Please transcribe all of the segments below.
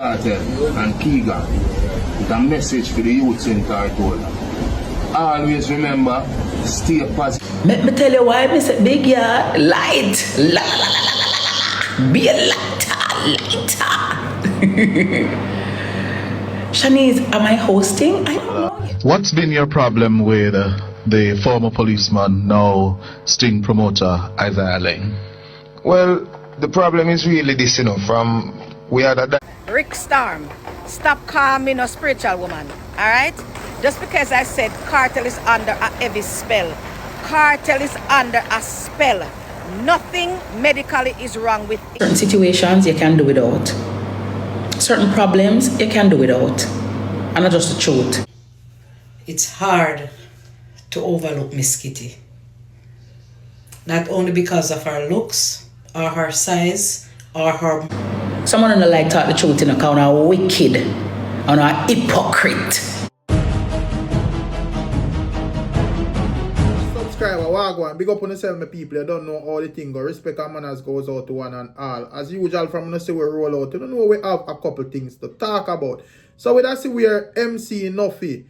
Cartel and Keegan with a message for the youths in Cartel. Always remember, stay positive. Let me tell you why I say big yard, light, la la la la la la, be a lighter. Shanice, am I hosting? I don't know. What's been your problem with the former policeman, now sting promoter, Isaiah Laing? Well, the problem is really this, from we had a... Rick Storm, stop calling me no spiritual woman, alright? Just because I said Cartel is under a heavy spell. Cartel is under a spell. Nothing medically is wrong with it. Certain situations you can do without. Certain problems you can do without. And not just the truth. It's hard to overlook Miss Kitty. Not only because of her looks, or her size, or her... Someone don't like talk the truth in a kind of wicked and a hypocrite. Subscriber, wagwan, big up on yourself, my people. You don't know all the things. Respect and manners goes out to one and all. As usual, from the say we roll out, you don't know we have a couple things to talk about. So with that, see where MC Nuffy,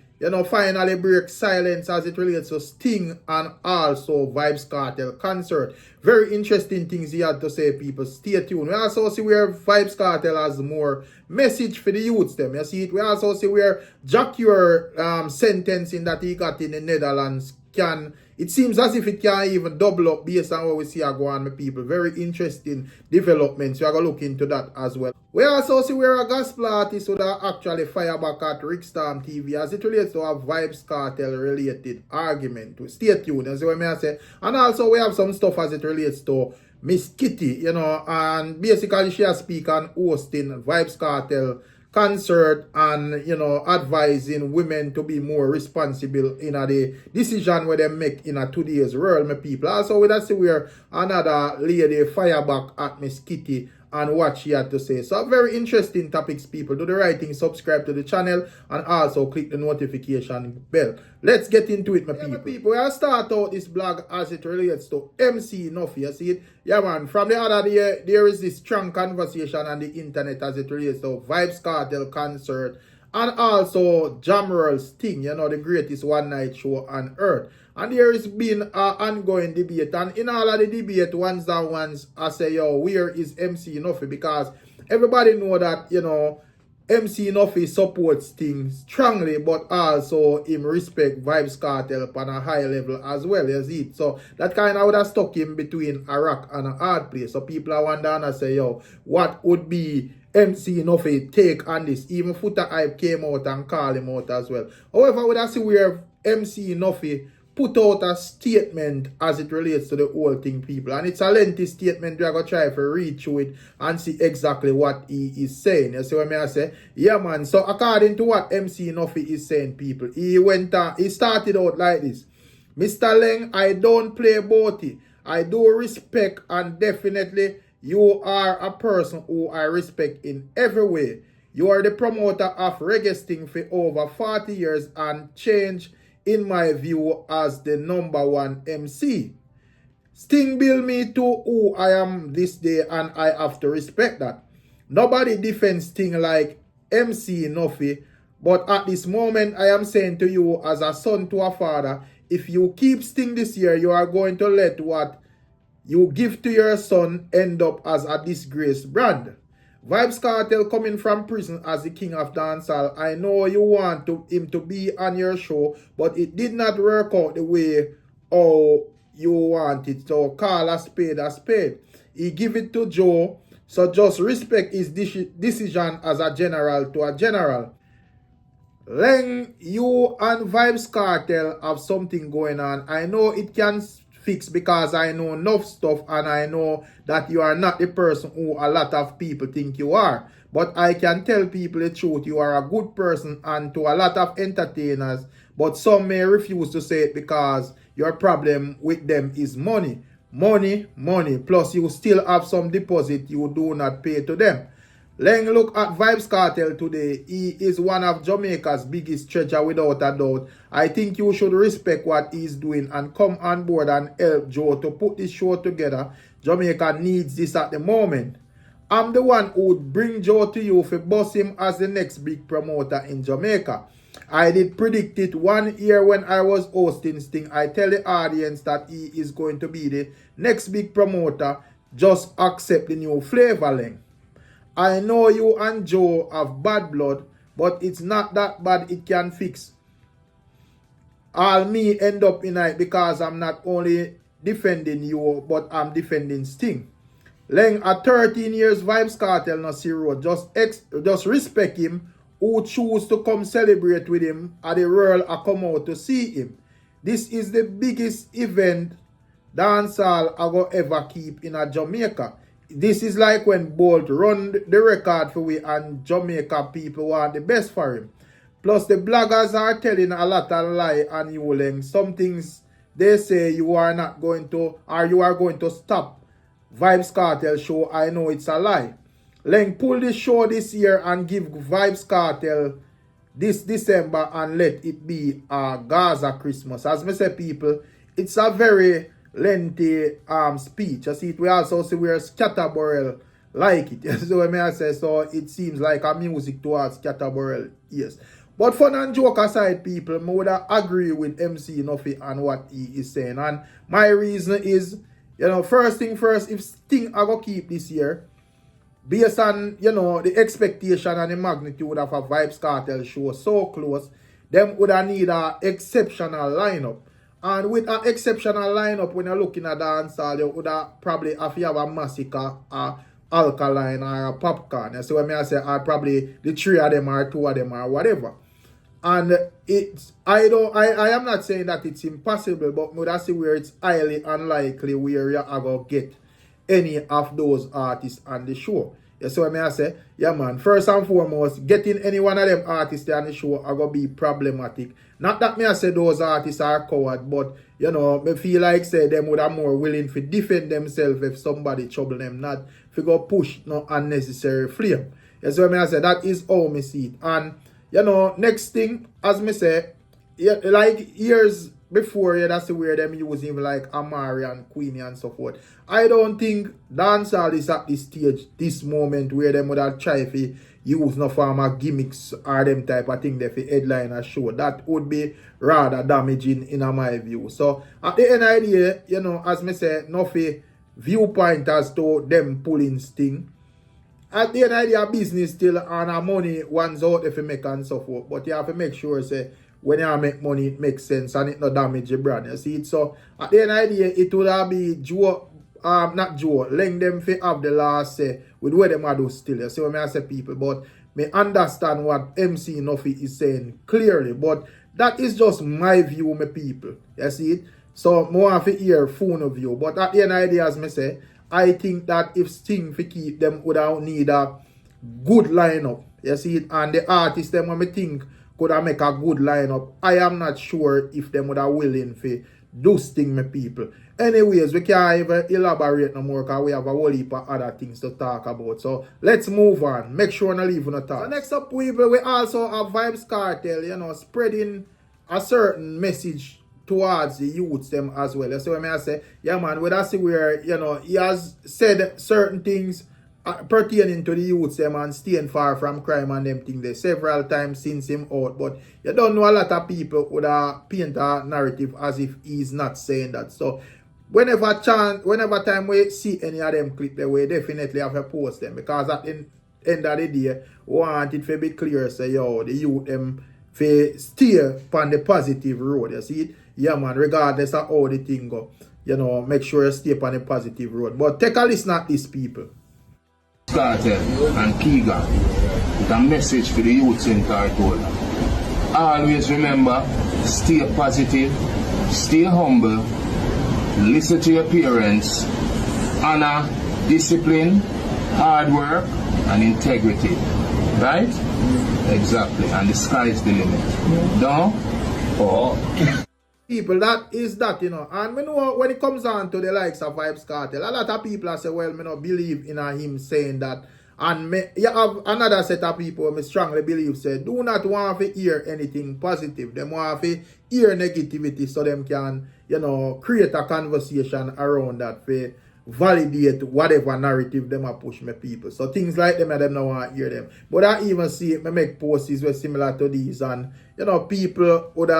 finally break silence as it relates to Sting and also VYBZ Cartel concert. Very interesting things he had to say, people. Stay tuned. We also see where VYBZ Cartel has more message for the youths them. You see it. We also see where Jah Cure sentencing that he got in the Netherlands it seems as if it can even double up based on what we see go on, my people. Very interesting developments. We are going to look into that as well. We also see where a gospel artist would actually fire back at Rick Storm TV as it relates to a VYBZ Cartel related argument. Stay tuned, and see what I say. And also we have some stuff as it relates to Miss Kitty, and basically she has speak on hosting VYBZ Cartel concert and advising women to be more responsible in the decision where they make in today's world, my people. Also we see where another lady fire back at Miss Kitty and what she had to say. So very interesting topics, people. Do the right thing, subscribe to the channel and also click the notification bell. Let's get into it, my people. We'll start out this blog as it relates to MC Nuffy. You see it? Yeah, man. From the other day, there is this strong conversation on the internet as it relates to VYBZ Cartel concert and also Jamrel's Sting, the greatest one-night show on earth. And there has been an ongoing debate. And in all of the debate, ones I say, where is MC Nuffy? Because everybody know that, MC Nuffy supports things strongly, but also him respect VYBZ Cartel on a high level as well, you see it. So that kind of would have stuck him between a rock and a hard place. So people are wondering and say, what would be MC Nuffy take on this? Even Footer Hype came out and called him out as well. However, we see where MC Nuffy put out a statement as it relates to the whole thing, people. And it's a lengthy statement. We are going to try to read through it and see exactly what he is saying. You see what I say? Yeah, man. So according to what MC Nuffy is saying, people, he started out like this. Mr. Laing, I don't play boaty. I do respect, and definitely you are a person who I respect in every way. You are the promoter of reggae Sting for over 40 years and change in my view as the #1 MC. Sting built me to who I am this day and I have to respect that. Nobody defends Sting like MC Nuffy, but at this moment I am saying to you as a son to a father, if you keep Sting this year, you are going to let what you give to your son end up as a disgraced brand. VYBZ Cartel coming from prison as the king of dancehall. I know you want him to be on your show, but it did not work out the way you want it. So call a spade a spade. He give it to Joe, so just respect his decision as a general to a general. Laing, you and VYBZ Cartel have something going on. I know it can fix because I know enough stuff and I know that you are not the person who a lot of people think you are. But I can tell people the truth. You are a good person and to a lot of entertainers, but some may refuse to say it because your problem with them is money. Money, money. Plus you still have some deposit you do not pay to them. Laing, look at VYBZ Cartel today. He is one of Jamaica's biggest treasure without a doubt. I think you should respect what he's doing and come on board and help Joe to put this show together. Jamaica needs this at the moment. I'm the one who would bring Joe to you for boss him as the next big promoter in Jamaica. I did predict it 1 year when I was hosting Sting. I tell the audience that he is going to be the next big promoter. Just accept the new flavor, Laing. I know you and Joe have bad blood, but it's not that bad it can fix. All me end up in it because I'm not only defending you, but I'm defending Sting. Laing at 13 years VYBZ Cartel no zero. Just respect him. Who choose to come celebrate with him at the world I come out to see him. This is the biggest event dancehall I go ever keep in a Jamaica. This is like when Bolt run the record for we and Jamaica people want the best for him. Plus the bloggers are telling a lot of lie on you, Laing. Some things they say you are not going to, or you are going to stop VYBZ Cartel show. I know it's a lie. Laing, pull this show this year and give VYBZ Cartel this December and let it be a Gaza Christmas. As me say, people, it's a very lengthy speech. You see, we also see where Scatterburrell like it. So when I say so, it seems like a music towards Scatterburrell, yes. But fun and joke aside, people, I would agree with MC Nuffy and what he is saying. And my reason is, you know, first thing first, if Sting I go keep this year, based on, you know, the expectation and the magnitude of a VYBZ Cartel show so close, them would need an exceptional lineup. And with an exceptional lineup, when you're looking at dancehall, you would probably, if you have a Massacre, a Alkaline, or a Popcorn. So when I say, probably the 3 of them or 2 of them or whatever. And it's, I am not saying that it's impossible, but would I see where it's highly unlikely where you are going to get any of those artists on the show. Yeah, so I say, yeah man, first and foremost, getting any one of them artists on the show are going to be problematic. Not that I say those artists are coward, but, you know, I feel like say them would are more willing to defend themselves if somebody trouble them, not to go push no unnecessary flame. Yeah, so I say, that is how I see it. And, you know, next thing, as I say, yeah, like years before, yeah, that's where them use him like Amari and Queenie and so forth. I don't think dancehall is at this stage, this moment, where them would have tried to use no form of gimmicks or them type of thing there for headline a show. That would be rather damaging in my view. So at the end of the day, you know, as me say, Nuffy viewpoint as to them pulling Sting. At the end of the day, business still and our money one's out if you make and so forth. But you have to make sure say when you make money, it makes sense and it not damage your brand. You see it? So at the end of the day, it would have be Joe, not Joe, Laing them for have the last say with where them are do still. You see what I say, people? But me understand what MC Nuffy is saying clearly. But that is just my view, my people. You see it? So more have to hear phone of view. But at the end of the day, as me say, I think that if Sting for keep them would have need a good lineup. You see it? And the artists them when me think could have make a good lineup. I am not sure if them would have willing to do Sting, my people. Anyways, we can't even elaborate no more because we have a whole heap of other things to talk about. So let's move on. Make sure not leave no talk. So next up, we also have VYBZ Cartel, you know, spreading a certain message towards the youths them as well. So when I say, yeah man, we see where, you know, he has said certain things pertaining to the youths them and staying far from crime and them things there several times since him out. But you don't know a lot of people would paint a narrative as if he's not saying that. So whenever time we see any of them clip there, we definitely have to post them because at the end of the day, we want it to be clear, say, yo, the youth them for steer on the positive road. You see it? Yeah man, regardless of how the thing go, you know, make sure you stay on the positive road. But take a listen at these people. Cartel and Kiga with a message for the youths in Cartel. Always remember, stay positive, stay humble, listen to your parents, honor, discipline, hard work, and integrity. Right? Exactly. And the sky's the limit. No? Oh. People, that is that, you know. And we know when it comes on to the likes of VYBZ Cartel, a lot of people say, well, me not believe in him saying that. And you have another set of people who strongly believe say, do not want to hear anything positive. They want to hear negativity so them can, you know, create a conversation around that for validate whatever narrative them a push me people. So things like them and them don't want to hear them. But I even see it, me make posts were similar to these, and you know, people would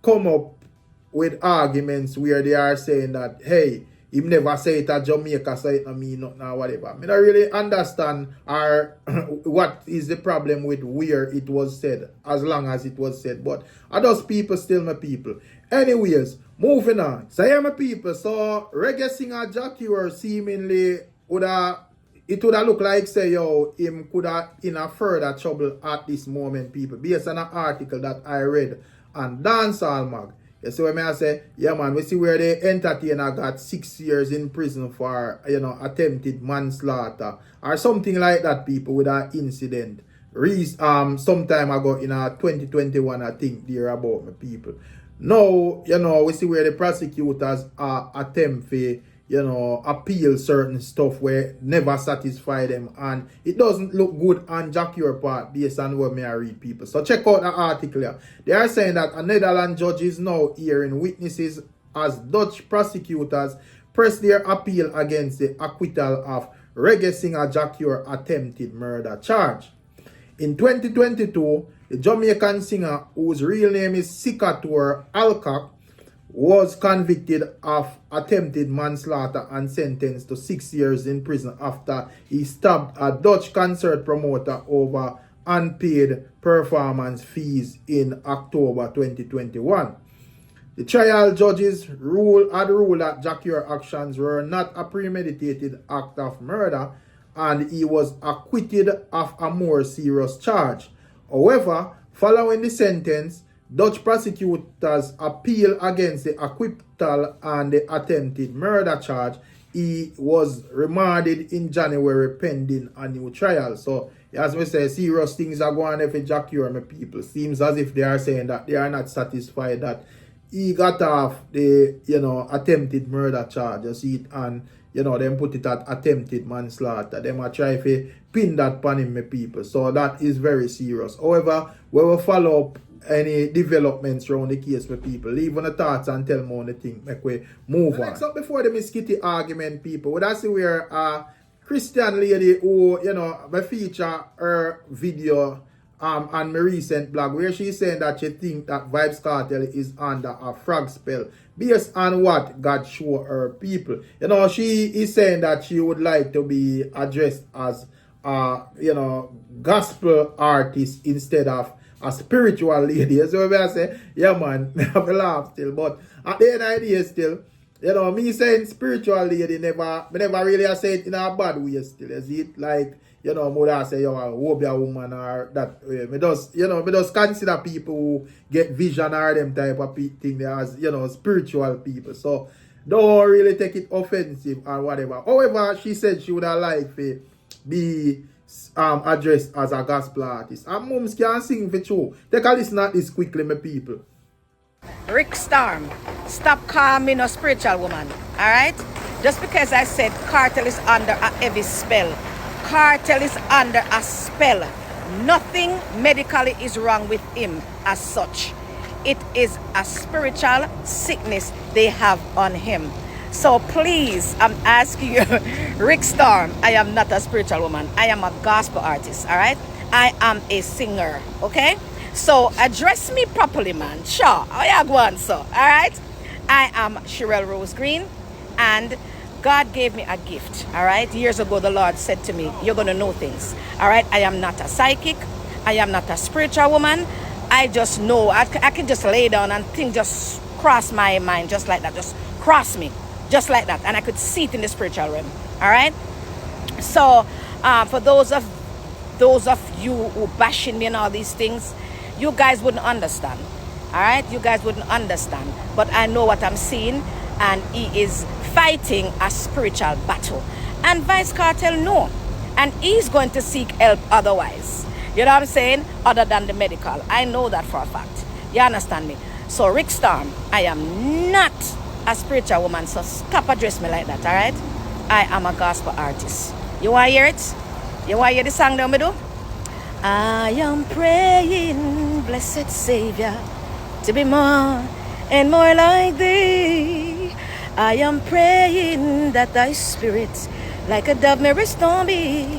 come up with arguments where they are saying that, hey, him never say it at Jamaica, so it don't mean nothing or whatever. I don't really understand or what is the problem with where it was said, as long as it was said. But are those people still my people? Anyways, moving on. So yeah, my people, so reggae singer Jah Cure seemingly would have, it would have looked like, say, yo, him could have in a further trouble at this moment, people, based on an article that I read on Dancehall Mag. You see what I say? Yeah, man, we see where the entertainer got 6 years in prison for, you know, attempted manslaughter or something like that, people, with that incident. Some time ago in 2021, I think, there about my people. Now, you know, we see where the prosecutors attempt to, you know, appeal certain stuff where never satisfy them, and it doesn't look good on Jah Cure part based on what me I read, people. So check out the article here. They are saying that a Netherlands judge is now hearing witnesses as Dutch prosecutors press their appeal against the acquittal of reggae singer Jah Cure attempted murder charge. In 2022, the Jamaican singer, whose real name is Sikator Alcock, was convicted of attempted manslaughter and sentenced to 6 years in prison after he stabbed a Dutch concert promoter over unpaid performance fees in October 2021. The trial judges had ruled that Jah Cure actions were not a premeditated act of murder, and he was acquitted of a more serious charge. However, following the sentence, Dutch prosecutors appeal against the acquittal and the attempted murder charge. He was remanded in January pending a new trial. So, as we say, serious things are going on for Jah Cure, my people. Seems as if they are saying that they are not satisfied that he got off the, you know, attempted murder charge. You see it, and, you know, them put it at attempted manslaughter. Them are trying to pin that upon him, my people. So that is very serious. However, we will follow up any developments around the case for people. Leave on the thoughts and tell me on the thing. Make we move on. Next up, before the Miss Kitty argument, people, what I see where a Christian lady who, you know, I feature her video on my recent blog where she's saying that she think that VYBZ Cartel is under a frog spell based on what God show her people. You know, she is saying that she would like to be addressed as you know, gospel artist instead of a spiritual lady. So I say, yeah, man, I have a laugh still. But at the end of the day, still, you know, me saying spiritual lady never really say it in a bad way still. Is it like, you know, mother say, yo, I hope you're a woman or that way. Me just, you know, me just consider people who get vision or them type of thing as, you know, spiritual people. So don't really take it offensive or whatever. However, she said she would have liked to be addressed as a gospel artist. And mums can sing for true. Take a listen at this quickly, my people. Rick Storm, stop calling me no spiritual woman. Alright? Just because I said Cartel is under a heavy spell. Cartel is under a spell. Nothing medically is wrong with him as such. It is a spiritual sickness they have on him. So please, I'm asking you, Rick Storm, I am not a spiritual woman. I am a gospel artist, all right? I am a singer, okay? So address me properly, man. Sure, I go on, so, all right? I am Sherelle Rose Green, and God gave me a gift, all right? Years ago, the Lord said to me, you're going to know things, all right? I am not a psychic. I am not a spiritual woman. I just know. I can just lay down and things just cross my mind just like that. Just cross me. Just like that, and I could see it in the spiritual realm. All right. So, for those of you who bashing me and all these things, you guys wouldn't understand. All right, you guys wouldn't understand. But I know what I'm seeing, and he is fighting a spiritual battle. And VYBZ Cartel know, and he's going to seek help otherwise. You know what I'm saying? Other than the medical. I know that for a fact. You understand me? So, Rick Storm, I am not a spiritual woman, so stop address me like that, all right? I am a gospel artist. You want to hear it? You want to hear the song that we do? I am praying, blessed Savior, to be more and more like thee. I am praying that thy spirit, like a dove, may restore me.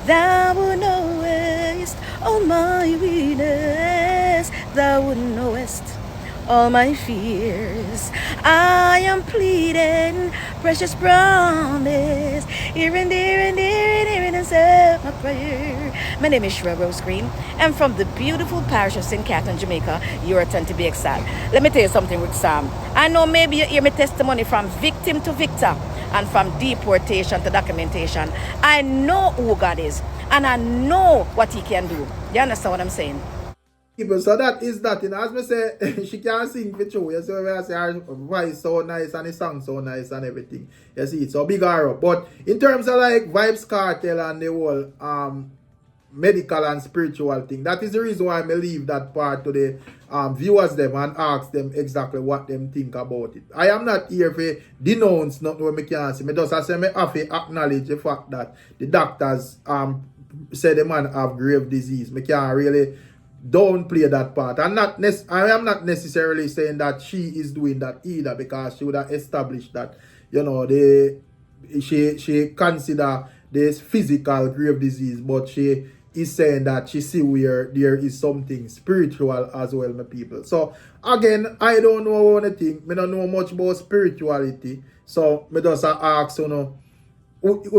Thou knowest all my weakness, thou knowest all my fears. I am pleading, precious promise. Here and there and there and there and answer my prayer. My name is Shrew Rose Green. I'm from the beautiful parish of St. Catherine, Jamaica. You're a to be exact. Let me tell you something with Sam. I know maybe you hear my testimony from victim to victor and from deportation to documentation. I know who God is and I know what he can do. You understand what I'm saying? So that is that, you know, as me say, she can sing for true. You see when I say her voice so nice and the song so nice and everything. You see it, so big her up. But in terms of like VYBZ Cartel and the whole medical and spiritual thing, that is the reason why I leave that part to the viewers them and ask them exactly what them think about it. I am not here to denounce nothing what me can see. Me just I say me have to acknowledge the fact that the doctors say the man have grave disease. Me can't really downplay that part. I am not necessarily saying that she is doing that either, because she would have established that, you know, she consider this physical grave disease, but she is saying that she see where there is something spiritual as well, my people. So again, I don't know anything. I don't know much about spirituality. So I just ask, you know,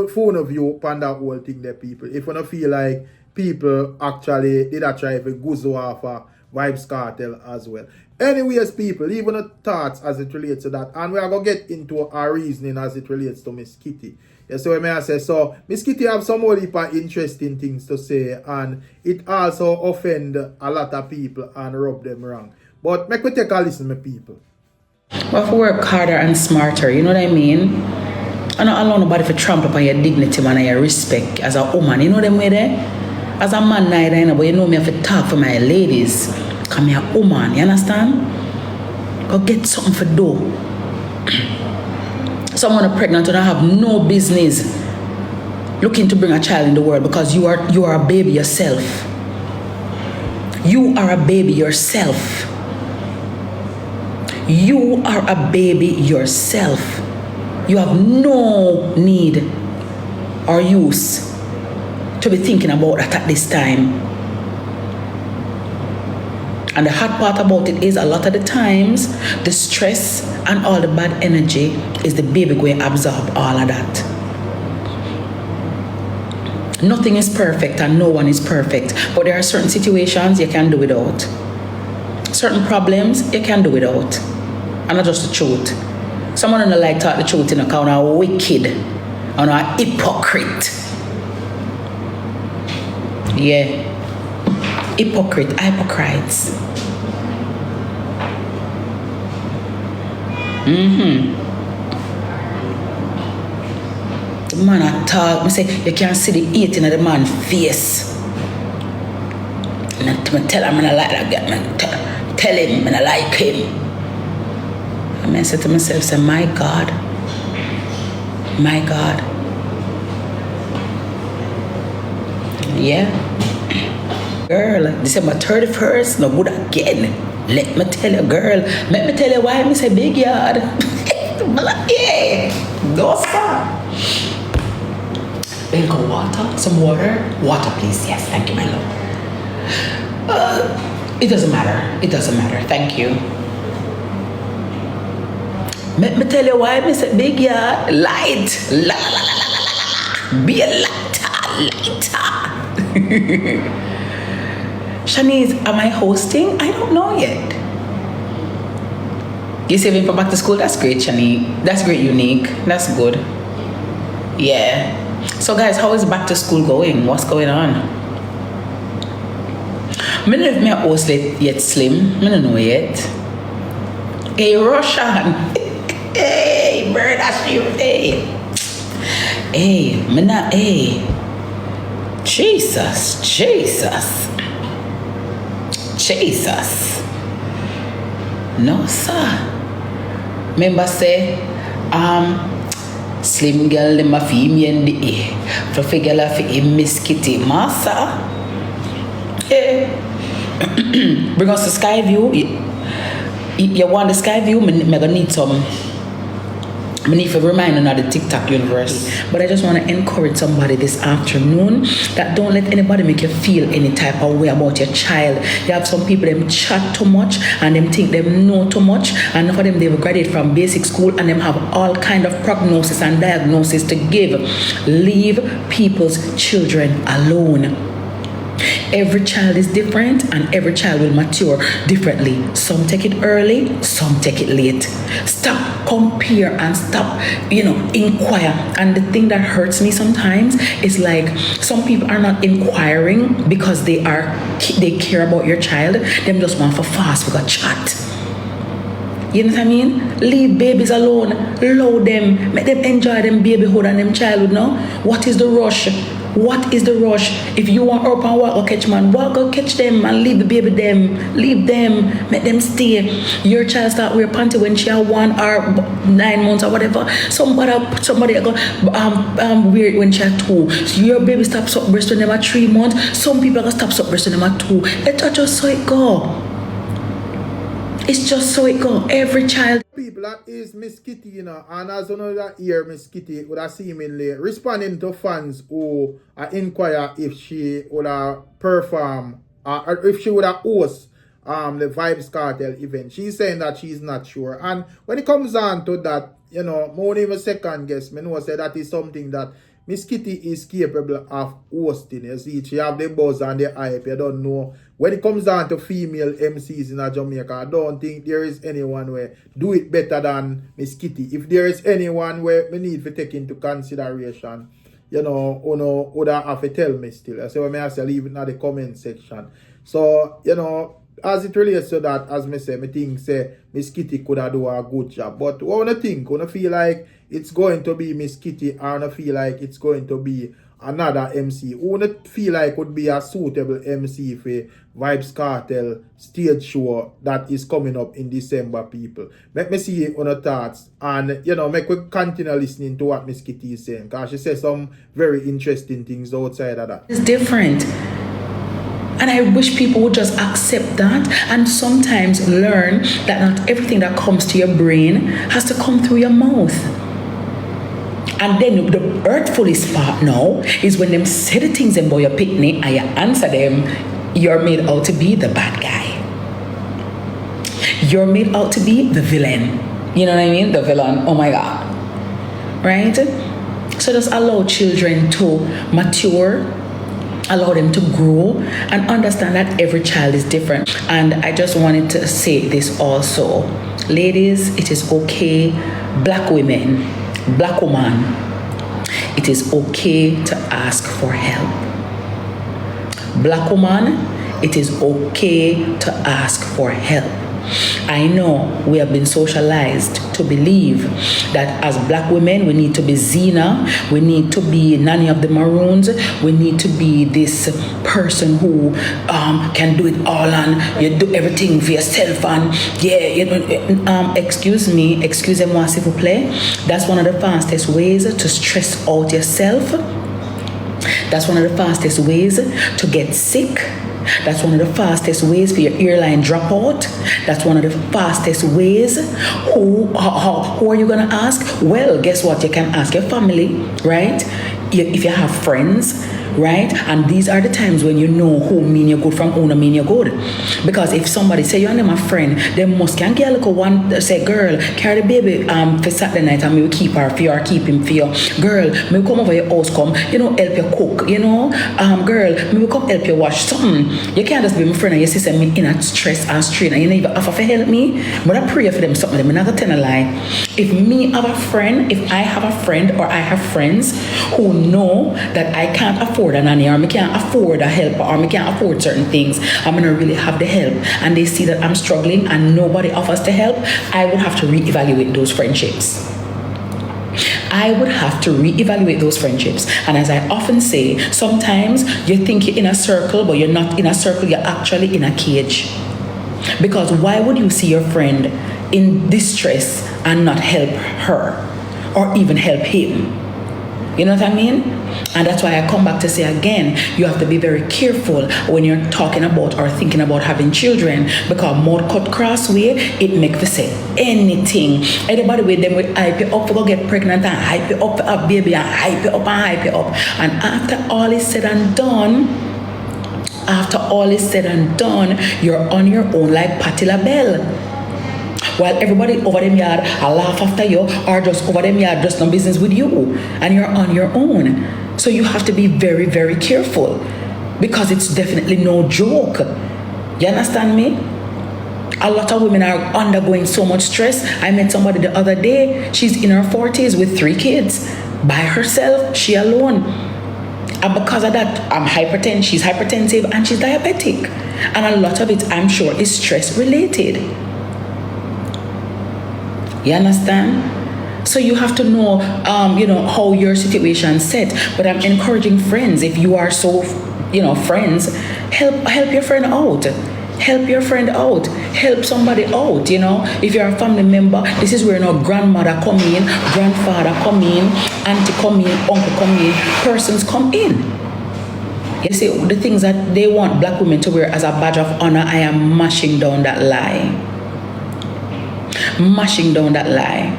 phone of you upon that whole thing there, people. If you don't feel like people actually did a try to guzzle off a VYBZ Cartel as well. Anyways, people, even the thoughts as it relates to that. And we are going to get into our reasoning as it relates to Miss Kitty. Yes, so may I say, so Miss Kitty have some more interesting things to say, and it also offend a lot of people and rub them wrong. But make we take a listen, my people. We have to work harder and smarter, you know what I mean? I don't allow nobody to trample upon your dignity, man, and your respect as a woman, you know them way there? As a man now, but you know me have to talk for my ladies. Come here, woman, you understand? Go get something for do. Someone pregnant and have no business looking to bring a child in the world, because you are a baby yourself. You are a baby yourself. You are a baby yourself. You have no need or use to be thinking about that at this time. And the hard part about it is, a lot of the times, the stress and all the bad energy is the baby going to absorb all of that. Nothing is perfect and no one is perfect, but there are certain situations you can do without. Certain problems you can do without. And not just the truth. Someone don't like talk the truth in a kind of wicked and a hypocrite. Yeah. Hypocrites. The man I talk, I say, you can't see the eating of the man's face. And I tell him I like that guy, tell him I like him. And I said to myself, say, my God. Yeah. Girl, December 31st, no good again. Let me tell you, girl. Let me tell you why I say big yard. Yeah. No, sir. Big water? Some water? Water, please. Yes, thank you, my love. It doesn't matter. Thank you. Let me tell you why I say big yard. Light. La la la la la la. Be a lighter. Shanice, am I hosting? I don't know yet. You saving for back to school? That's great, Shani. That's great, Unique. That's good. Yeah. So guys, how is back to school going? What's going on? I don't know if I host yet, Slim. I don't know yet. Hey, Roshan. Hey, bird, that's you. Hey. Hey. Jesus. No, sir. Remember say, Slim girl dem a fi me and the fluffy girl a fi Miss Kitty Massa. Bring us to Skyview. You want the Skyview? Me gonna need some I need to remind you of the TikTok universe. But I just want to encourage somebody this afternoon that don't let anybody make you feel any type of way about your child. You have some people them chat too much and them think them know too much, and for them they will graduate from basic school and them have all kind of prognosis and diagnosis to give. Leave people's children alone. Every child is different and every child will mature differently. Some take it early, some take it late. Stop compare and stop, inquire. And the thing that hurts me sometimes is like some people are not inquiring because they care about your child. Them just want for fast with a chat. You know what I mean? Leave babies alone. Allow them. Make them enjoy them babyhood and them childhood now. What is the rush? What is the rush? If you want up and walk, go catch man, walk, go catch them and leave the baby them. Leave them. Make them stay. Your child start wear panty when she are 1 or 9 months or whatever. Somebody go wear it when she are 2. So your baby stops up breast when them are 3 months. Some people go stop up breast when them are 2. It's just so it go. It's just so it go. Every child. People, that is Miss Kitty, and as you know that here, Miss Kitty would have seemingly responding to fans who inquire if she would have perform or if she would have host the VYBZ Cartel event. She's saying that she's not sure. And when it comes on to that, more than a second guess, I know say that is something that Miss Kitty is capable of hosting. You see, she have the buzz and the hype. You don't know. When it comes down to female MCs in Jamaica, I don't think there is anyone where do it better than Miss Kitty. If there is anyone where we need to take into consideration, would have to tell me still. So I say leave it in the comment section. So, as it relates to that, as me say, me think say Miss Kitty could have do a good job. But what I think, I feel like it's going to be Miss Kitty, or I feel like it's going to be another MC. Who feel like would be a suitable MC for VYBZ Cartel stage show that is coming up in December, people. Make me see on the thoughts, and make we continue listening to what Miss Kitty is saying, because she says some very interesting things outside of that. It's different. And I wish people would just accept that and sometimes learn that not everything that comes to your brain has to come through your mouth. And then the hurtfulest part now is when them say the things about your picnic and you answer them, you're made out to be the bad guy. You're made out to be the villain. You know what I mean? The villain. Oh my God. Right? So just allow children to mature, allow them to grow and understand that every child is different. And I just wanted to say this also. Ladies, it is okay. Black women, Black woman, it is okay to ask for help. Black woman, it is okay to ask for help. I know we have been socialized to believe that as Black women, we need to be Zena, we need to be Nanny of the Maroons, we need to be this person who can do it all and you do everything for yourself and excusez-moi s'il vous plaît. That's one of the fastest ways to stress out yourself. That's one of the fastest ways to get sick. That's one of the fastest ways for your airline dropout. That's one of the fastest ways. Who are you going to ask? Well, guess what? You can ask your family, right? If you have friends, right? And these are the times when you know who mean you good from who no mean you good. Because if somebody say you're my friend, they must can get a little one say, girl, carry the baby for Saturday night and we will keep her for you or keep him for you. Girl, me come over your house, come, help you cook, girl, me will come help you wash something. You can't just be my friend and your sister me in a stress and strain and you never offer to help me. But I pray for them something, I'm not gonna tell a lie. If I have a friend or I have friends who know that I can't afford a nanny or I can't afford a helper or I can't afford certain things, I'm gonna really have the help, and they see that I'm struggling and nobody offers to help, I would have to reevaluate those friendships. I would have to reevaluate those friendships. And as I often say, sometimes you think you're in a circle, but you're not in a circle, you're actually in a cage. Because why would you see your friend in distress and not help her or even help him? You know what I mean? And that's why I come back to say again, you have to be very careful when you're talking about or thinking about having children, because more cut crossway, it make for say anything. Everybody with them will hype you up for go get pregnant and hype you up for a baby and hype you up and hype you up. And after all is said and done, you're on your own like Patti LaBelle. While everybody over them yard will laugh after you, or just over them yard just no business with you, and you're on your own. So you have to be very, very careful, because it's definitely no joke. You understand me? A lot of women are undergoing so much stress. I met somebody the other day. She's in her 40s with 3 kids by herself, she alone. And because of that, she's hypertensive and she's diabetic. And a lot of it, I'm sure, is stress related. You understand? So you have to know, how your situation set. But I'm encouraging friends, if you are so, friends, help your friend out. Help your friend out. Help somebody out, If you're a family member, this is where grandmother come in, grandfather come in, auntie come in, uncle come in, persons come in. You see, the things that they want black women to wear as a badge of honor, I am mashing down that lie. Mashing down that lie.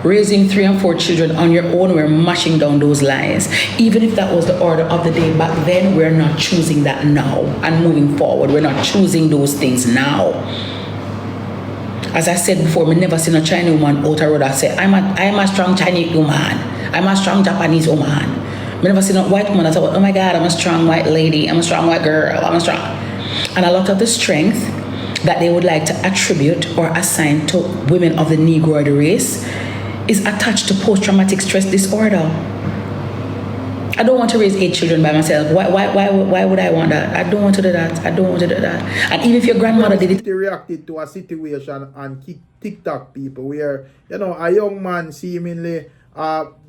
Raising 3 and 4 children on your own, we're mashing down those lies. Even if that was the order of the day back then, we're not choosing that now. And moving forward, we're not choosing those things now. As I said before, me never seen a Chinese woman out the road that say, I'm a strong Chinese woman. I'm a strong Japanese woman. Me never seen a white woman that say, oh my God, I'm a strong white lady. I'm a strong white girl. I'm a strong. And a lot of the strength that they would like to attribute or assign to women of the Negro race is attached to post-traumatic stress disorder. I don't want to raise 8 children by myself. Why would I want that? I don't want to do that. And even if your grandmother did it. They reacted to a situation on TikTok people where, a young man seemingly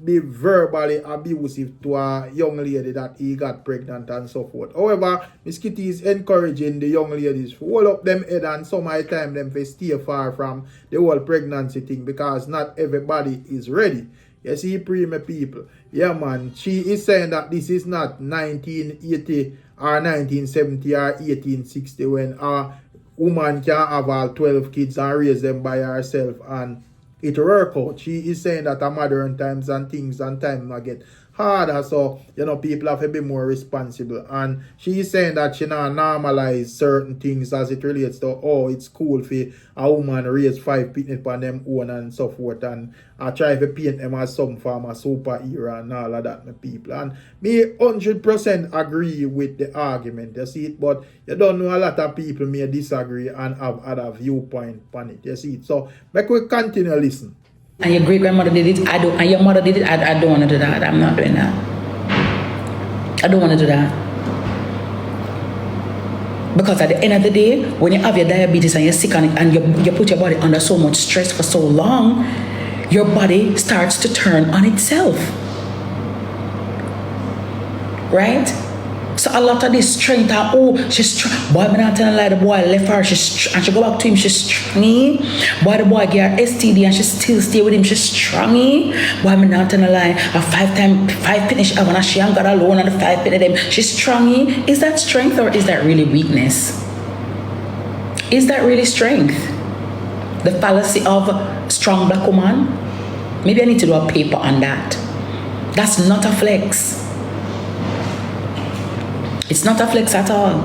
be verbally abusive to a young lady that he got pregnant and so forth. However, Miss Kitty is encouraging the young ladies to hold up them head and some of the time them to stay far from the whole pregnancy thing, because not everybody is ready. You see, prima people. Yeah, man. She is saying that this is not 1980 or 1970 or 1860 when a woman can have all 12 kids and raise them by herself and it work out. She is saying that a modern times and things and time get harder, so people have to be more responsible. And she is saying that she not normalize certain things as it relates to it's cool for a woman raise 5 picnic on them own and so forth, and I try to paint them as some form of superhero and all of that, my people. And me 100% agree with the argument, you see it, but you don't know, a lot of people may disagree and have other viewpoint on it, you see it. So make we continue listen. And your great grandmother did it, and your mother did it, I don't want to do that. I'm not doing that. I don't want to do that. Because at the end of the day, when you have your diabetes and you're sick and you put your body under so much stress for so long, your body starts to turn on itself. Right? So a lot of this strength, she's strong. Boy, I'm not telling a lie, the boy left her, and she go back to him, she's strong. Boy, the boy get her STD and she still stay with him, she's strong. Boy, I'm not telling a lie, a 5 finish, and she ain't got alone and the 5 finish them, she's strong. Is that strength or is that really weakness? Is that really strength? The fallacy of strong black woman? Maybe I need to do a paper on that. That's not a flex. It's not a flex at all.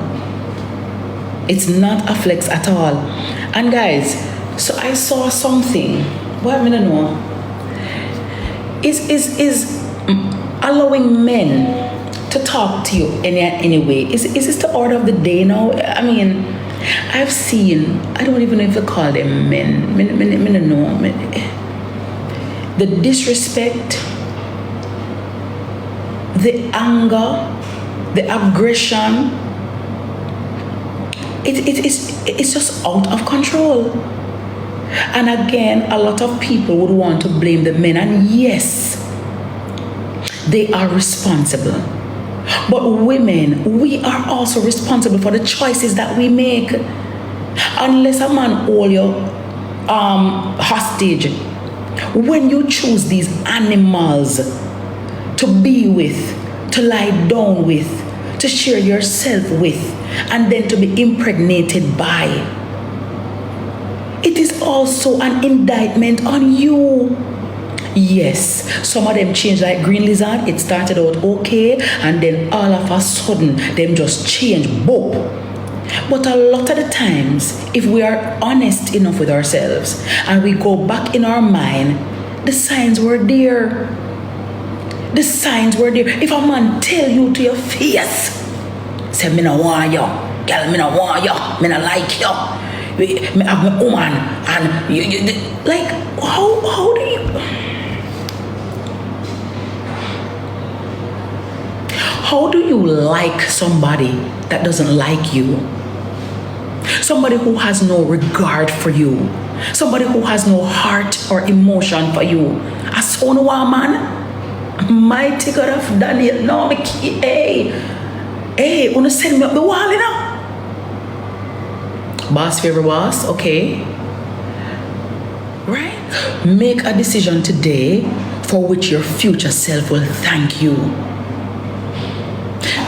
It's not a flex at all. And guys, so I saw something. What I don't know. Is allowing men to talk to you anyway. Is this the order of the day now? I mean, I've seen, I don't even know if they call them men. I don't know. The disrespect, the anger, the aggression, it's just out of control. And again, a lot of people would want to blame the men, and yes, they are responsible. But women, we are also responsible for the choices that we make. Unless a man hold you hostage, when you choose these animals to be with, to lie down with, to share yourself with, and then to be impregnated by. It is also an indictment on you. Yes, some of them change like green lizard. It started out okay, and then all of a sudden, them just change, boom. But a lot of the times, if we are honest enough with ourselves and we go back in our mind, the signs were there. The signs were there. If a man tell you to your face, say, me no want you, girl, me no want you, me no like you, me have my woman, and you like, how do you... How do you like somebody that doesn't like you? Somebody who has no regard for you. Somebody who has no heart or emotion for you. A son woman, mighty God of Daniel, no, me hey, wanna send me up the wall, you know? Boss favor boss, okay. Right? Make a decision today for which your future self will thank you.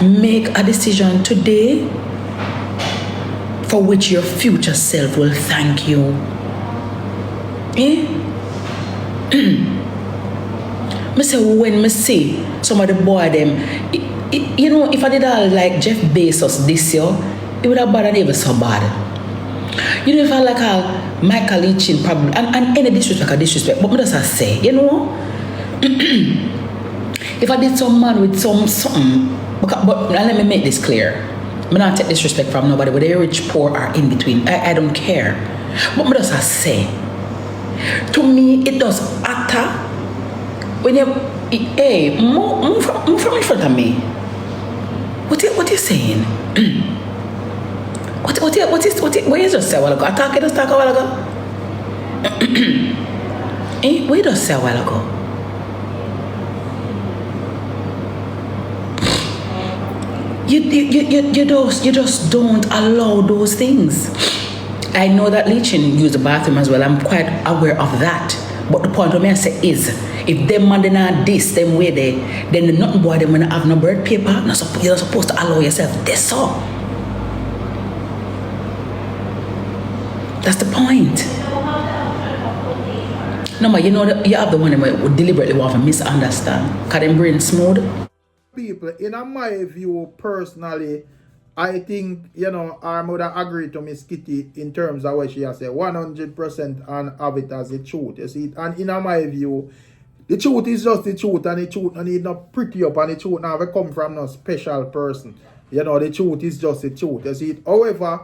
Make a decision today for which your future self will thank you. Eh? Me say when me see some of the boy them, you know, if I did all like Jeff Bezos this year, it would have bothered even so bad. You know, if I like a Michael Leachin probably, and any disrespect or disrespect, but me just say, you know, if I did some man with something. But let me make this clear. I don't take disrespect from nobody, whether they're rich, poor, or in between. I don't care. But I just say, to me, it does matter when you, hey, move from in front of me. What you saying? What you just say a while ago? I just talk a while ago. What you just say a while ago? You just don't allow those things. I know that Leachin use the bathroom as well. I'm quite aware of that. But the point of me I say is, if them man they not this, them way they, then the nothing boy them when have no bird paper, you're not supposed to allow yourself this so. That's the point. No, but you know that you have the one that would deliberately want to misunderstand. Cause them brain smooth. People, in my view, personally, I think, you know, I would agree to Miss Kitty in terms of what she has said, 100% and have it as the truth, you see. And in my view, the truth is just the truth, and the truth and it not pretty up, and the truth now come from no special person. You know, the truth is just the truth, you see. However,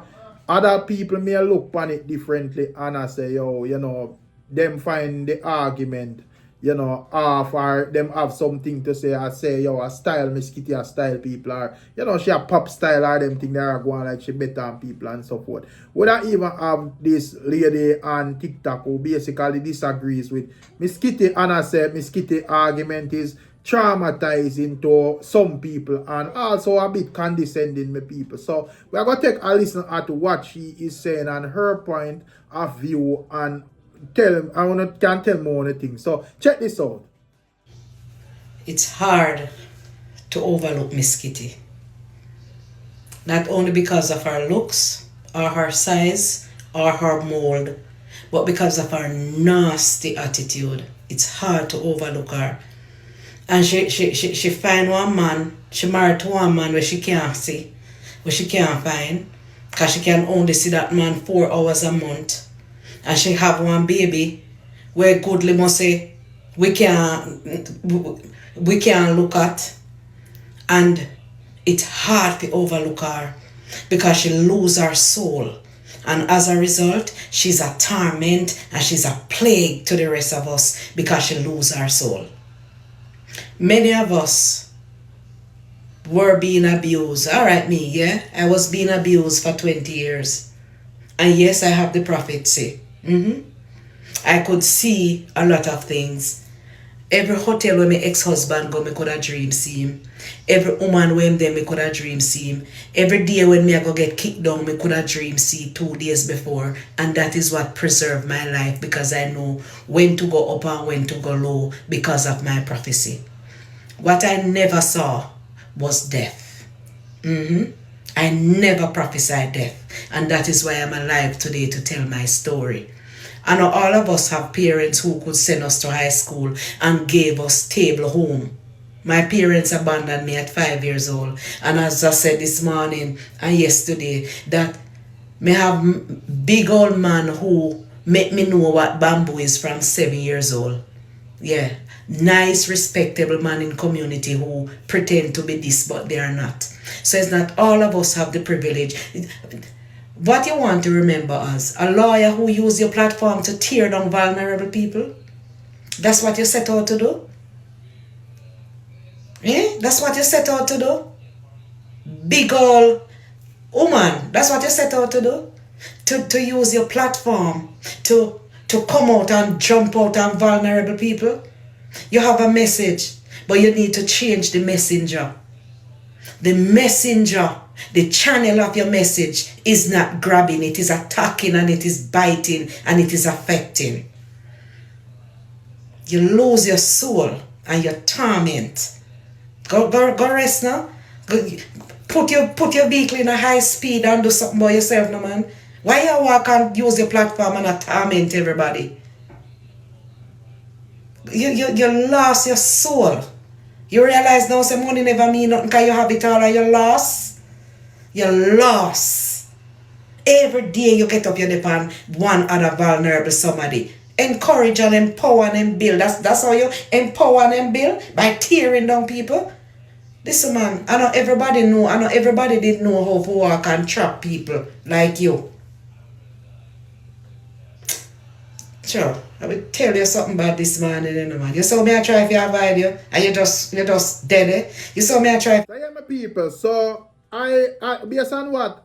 other people may look upon it differently and I say, yo, you know, them find the argument, you know, or them have something to say. I say, yo, a style, Miss Kitty, a style people are, you know, she a pop style or them thing they are going like she better than people and so forth. Would I even have this lady on TikTok who basically disagrees with Miss Kitty, and I say Miss Kitty argument is traumatizing to some people and also a bit condescending to people. So we are going to take a listen at what she is saying and her point of view, and can tell more anything. So check this out. It's hard to overlook Miss Kitty. Not only because of her looks, or her size, or her mold, but because of her nasty attitude. It's hard to overlook her. And she find one man, she married to one man where she can't see, where she can't find, because she can only see that man 4 hours a month. And she have one baby where goodly must say we can't look at, and it's hard to overlook her because she lose her soul, and as a result she's a torment and she's a plague to the rest of us because she lose her soul. Many of us were being abused. Alright, me, yeah, I was being abused for 20 years, and yes, I have the prophecy. I could see a lot of things. Every hotel where my ex-husband go, me could have dream see him. Every woman when them, me could have dream see him. Every day when me I go get kicked down, me could have dream see 2 days before. And that is what preserved my life, because I know when to go up and when to go low because of my prophecy. What I never saw was death. I never prophesied death. And that is why I'm alive today to tell my story. I know all of us have parents who could send us to high school and gave us stable home. My parents abandoned me at 5 years old. And as I said this morning and yesterday, that me have big old man who make me know what bamboo is from 7 years old. Yeah. Nice, respectable man in community who pretend to be this, but they are not. So it's not all of us have the privilege. What you want to remember as a lawyer who use your platform to tear down vulnerable people? That's what you set out to do? Eh? That's what you set out to do? Big old woman, that's what you set out to do? To use your platform to come out and jump out on vulnerable people? You have a message, but you need to change the messenger. The messenger, the channel of your message is not grabbing, it is attacking and it is biting and it is affecting. You lose your soul and your torment. Go rest now. Put your vehicle in a high speed and do something by yourself, no man. Why you walk and use your platform and torment everybody? You lost your soul. You realize now say money never mean nothing because you have it all and you lost. You lost. Every day you get up, you depend one other vulnerable somebody. Encourage and empower and build. That's how you empower and build, by tearing down people. Listen man, I know everybody didn't know how to walk and trap people like you. Sure, I will tell you something about this morning, man. You saw me I try to avoid you, and you just dead, eh? You saw me I try. So yeah, my people. So I based on what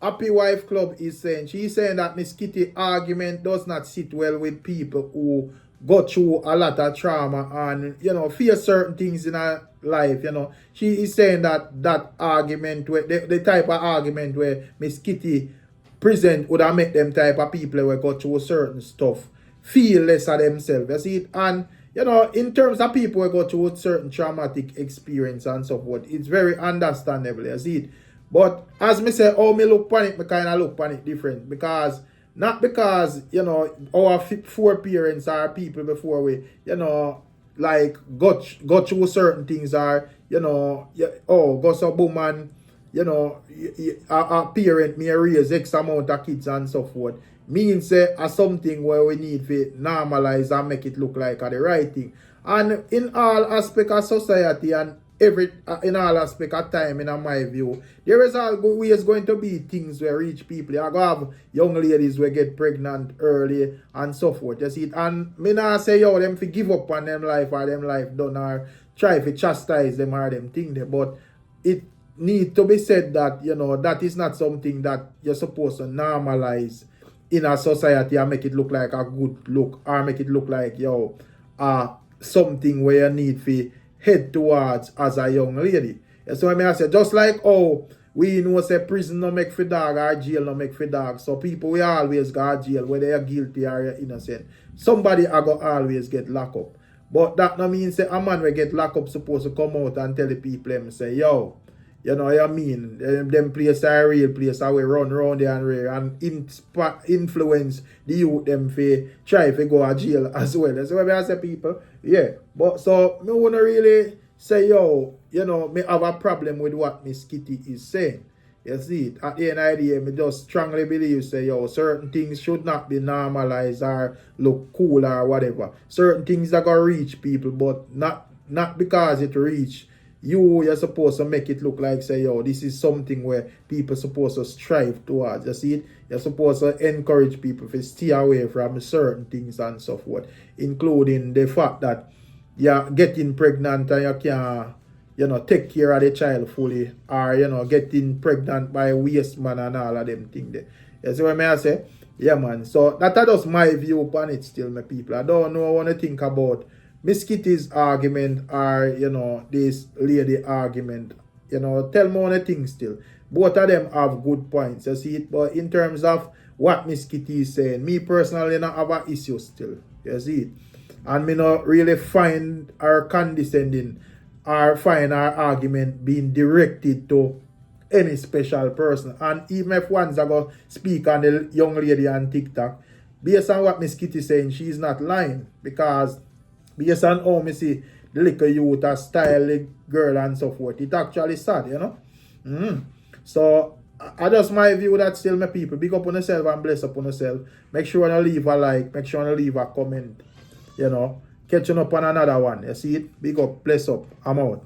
Happy Wife Club is saying, she's saying that Miss Kitty argument does not sit well with people who go through a lot of trauma and fear certain things in her life. She is saying that argument, where the type of argument where Miss Kitty present would have make them type of people who go through certain stuff feel less of themselves. You see it? And in terms of people who go through certain traumatic experience and so forth, it's very understandable. You see it? But as me say, how me look on it, me kind of look on it different. Not because, our 4 parents are people before we, like go through certain things or, go some woman, a parent may raise X amount of kids and so forth. Means something where we need to normalize and make it look like the right thing. And in all aspects of society and in all aspects of time, in my view, there is always going to be things where rich people, you go have young ladies who get pregnant early and so forth. You see it? And me not say them to give up on them life or them life done or try to chastise them or them thing there. But it need to be said that that is not something that you're supposed to normalize in a society and make it look like a good look or make it look like something where you need to head towards as a young lady. So I say, just like we know say prison no make for dog or jail no make for dog, so people we always go to jail whether you're guilty or you're innocent. Somebody are going to always get locked up. But that no mean say a man will get locked up supposed to come out and tell the people them say, yo, I mean, them place are a real place, how we run around there and influence the youth them for try to go to jail as well. That's what I say, people. Yeah. But so me wanna really say, me have a problem with what Miss Kitty is saying. You see it? At the end of the day, me just strongly believe say, certain things should not be normalized or look cool or whatever. Certain things are gonna reach people, but not because it reach. You're supposed to make it look like, say, this is something where people supposed to strive towards. You see it? You're supposed to encourage people to stay away from certain things and so forth, including the fact that you're getting pregnant and you can't, take care of the child fully, or, getting pregnant by a waste man and all of them things there. You see what I say? Yeah, man. So that's just my view upon it still, my people. I don't know what to think about Miss Kitty's argument or, this lady argument. Tell me one thing still. Both of them have good points, you see it? But in terms of what Miss Kitty is saying, me personally not have an issue still. You see it? And me not really find her condescending or find her argument being directed to any special person. And even if one's go speak on the young lady on TikTok, based on what Miss Kitty saying, she's not lying. Because based on how me see the little youth a style the girl and so forth, it actually sad, you know. So I just my view that still my people. Big up on yourself and bless up on yourself. Make sure you leave a like, make sure you leave a comment. You know. Catching up on another one. You see it? Big up, bless up. I'm out.